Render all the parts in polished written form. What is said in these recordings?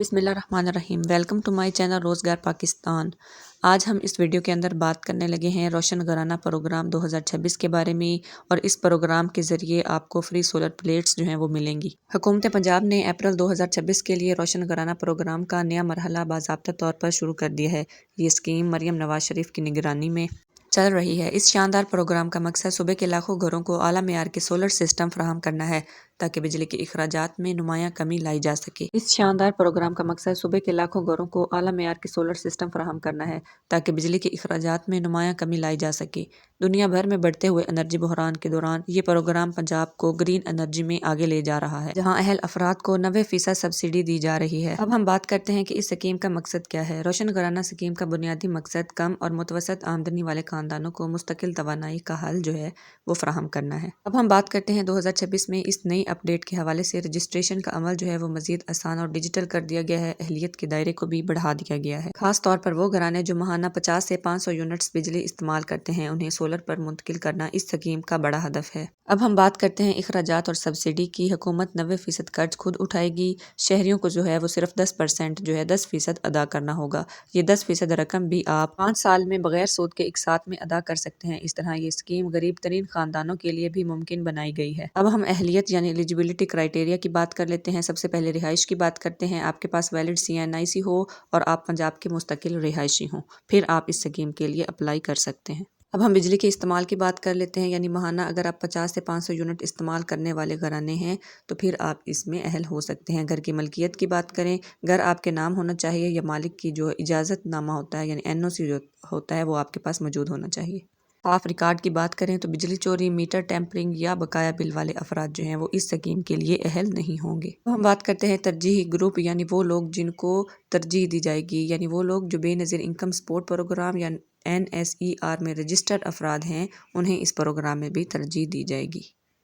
بسم اللہ الرحمن الرحیم۔ ویلکم ٹو مائی چینل روزگار پاکستان۔ آج ہم اس ویڈیو کے اندر بات کرنے لگے ہیں روشن گھرانہ پروگرام 2026 کے بارے میں، اور اس پروگرام کے ذریعے آپ کو فری سولر پلیٹس جو ہیں وہ ملیں گی۔ حکومت پنجاب نے اپریل 2026 کے لیے روشن گھرانہ پروگرام کا نیا مرحلہ باضابطہ طور پر شروع کر دیا ہے۔ یہ اسکیم مریم نواز شریف کی نگرانی میں چل رہی ہے۔ اس شاندار پروگرام کا مقصد صوبے کے لاکھوں گھروں کو اعلیٰ معیار کے سولر سسٹم فراہم کرنا ہے تاکہ بجلی کے اخراجات میں نمایاں کمی لائی جا سکے۔ اس شاندار پروگرام کا مقصد صوبے کے لاکھوں گھروں کو اعلیٰ معیار کے سولر سسٹم فراہم کرنا ہے تاکہ بجلی کے اخراجات میں نمایاں کمی لائی جا سکے۔ دنیا بھر میں بڑھتے ہوئے انرجی بحران کے دوران یہ پروگرام پنجاب کو گرین انرجی میں آگے لے جا رہا ہے، جہاں اہل افراد کو 90% سبسڈی دی جا رہی ہے۔ اب ہم بات کرتے ہیں کہ اس اسکیم کا مقصد کیا ہے۔ روشن گھرانہ اسکیم کا بنیادی مقصد کم اور متوسط آمدنی والے خاندانوں کو مستقل توانائی کا حل جو ہے وہ فراہم کرنا ہے۔ اب ہم بات کرتے ہیں 2026 میں اس نئی اپ ڈیٹ کے حوالے سے رجسٹریشن کا عمل جو ہے وہ مزید آسان اور ڈیجیٹل کر دیا گیا ہے۔ اہلیت کے دائرے کو بھی بڑھا دیا گیا ہے، خاص طور پر وہ گھرانے جو ماہانہ 50 سے 500 یونٹس بجلی استعمال کرتے ہیں، انہیں سولر پر منتقل کرنا اس اسکیم کا بڑا ہدف ہے۔ اب ہم بات کرتے ہیں اخراجات اور سبسڈی کی۔ حکومت 90% قرض خود اٹھائے گی۔ شہریوں کو جو ہے وہ صرف 10% جو ہے 10% ادا کرنا ہوگا۔ یہ 10% رقم بھی آپ 5 سال میں بغیر سود کے ایک ساتھ میں ادا کر سکتے ہیں۔ اس طرح یہ اسکیم غریب ترین خاندانوں کے لیے بھی ممکن بنائی گئی ہے۔ اب ہم اہلیت یعنی ایلیجیبلٹی کرائیٹیریا کی بات کر لیتے ہیں۔ سب سے پہلے رہائش کی بات کرتے ہیں۔ آپ کے پاس ویلڈ CNIC ہو اور آپ پنجاب کے مستقل رہائشی ہوں، پھر آپ اس اسکیم کے لیے اپلائی کر سکتے ہیں۔ اب ہم بجلی کے استعمال کی بات کر لیتے ہیں، یعنی ماہانہ اگر آپ 50 سے 500 یونٹ استعمال کرنے والے گھرانے ہیں تو پھر آپ اس میں اہل ہو سکتے ہیں۔ گھر کی ملکیت کی بات کریں، گھر آپ کے نام ہونا چاہیے یا مالک کی جو اجازت نامہ ہوتا ہے یعنی NOC جو ہوتا ہے وہ آپ کے پاس موجود ہونا چاہیے۔ صاف ریکارڈ کی بات کریں تو بجلی چوری، میٹر ٹیمپرنگ یا بقایا بل والے افراد جو ہیں وہ اس اسکیم کے لیے اہل نہیں ہوں گے۔ ہم بات کرتے ہیں ترجیحی گروپ، یعنی وہ لوگ جن کو ترجیح دی جائے گی، یعنی وہ لوگ جو بے نظیر انکم سپورٹ پروگرام یا NSER میں رجسٹرڈ افراد ہیں، انہیں اس پروگرام میں بھی ترجیح دی جائے گی۔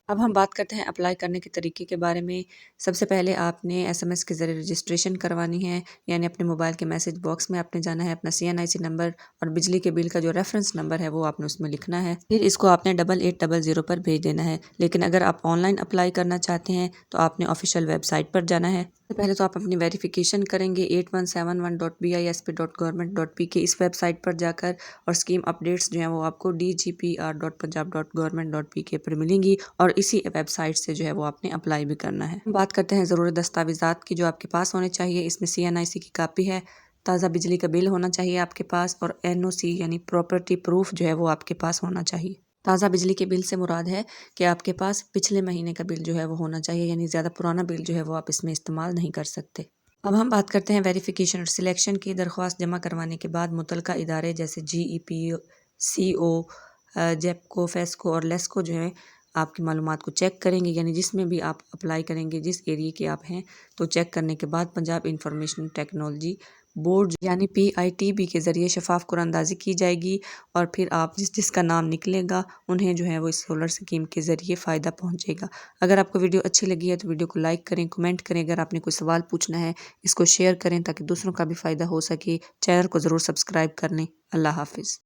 اب ہم بات کرتے ہیں اپلائی کرنے کے طریقے کے بارے میں۔ سب سے پہلے آپ نے SMS کے ذریعے رجسٹریشن کروانی ہے، یعنی اپنے موبائل کے میسج باکس میں آپ نے جانا ہے، اپنا CNIC نمبر اور بجلی کے بل کا جو ریفرنس نمبر ہے وہ آپ نے اس میں لکھنا ہے، پھر اس کو آپ نے 8800 پر بھیج دینا ہے۔ لیکن اگر آپ آن لائن اپلائی کرنا چاہتے ہیں تو آپ نے آفیشیل ویب سائٹ پر جانا ہے۔ پہلے تو آپ اپنی ویریفیکیشن کریں گے 8171.bisp.government.pk کے اس ویب سائٹ پر جا کر، اور اسکیم اپڈیٹس جو ہیں وہ آپ کو dgpr.punjab.government.pk پر ملیں گی، اور اسی ویب سائٹ سے جو ہے وہ آپ نے اپلائی بھی کرنا ہے۔ بات کرتے ہیں ضروری دستاویزات کی جو آپ کے پاس ہونے چاہیے۔ اس میں CNIC کی کاپی ہے، تازہ بجلی کا بل ہونا چاہیے آپ کے پاس، اور NOC یعنی پراپرٹی پروف جو ہے وہ آپ کے پاس ہونا چاہیے۔ تازہ بجلی کے بل سے مراد ہے کہ آپ کے پاس پچھلے مہینے کا بل جو ہے وہ ہونا چاہیے، یعنی زیادہ پرانا بل جو ہے وہ آپ اس میں استعمال نہیں کر سکتے۔ اب ہم بات کرتے ہیں ویریفیکیشن اور سلیکشن کی۔ درخواست جمع کروانے کے بعد متعلقہ ادارے جیسے GEP، CO، JEPCO، FESCO اور LESCO جو ہے آپ کی معلومات کو چیک کریں گے، یعنی جس میں بھی آپ اپلائی کریں گے، جس ایریے کے آپ ہیں، تو چیک کرنے کے بعد پنجاب انفارمیشن ٹیکنالوجی بورڈ یعنی PITB کے ذریعے شفاف قرآن اندازی کی جائے گی، اور پھر آپ جس کا نام نکلے گا انہیں جو ہے وہ اس سولر اسکیم کے ذریعے فائدہ پہنچے گا۔ اگر آپ کو ویڈیو اچھی لگی ہے تو ویڈیو کو لائک کریں، کمنٹ کریں، اگر آپ نے کوئی سوال پوچھنا ہے اس کو شیئر کریں تاکہ دوسروں کا بھی فائدہ ہو سکے۔ چینل کو ضرور سبسکرائب کر لیں۔ اللہ حافظ۔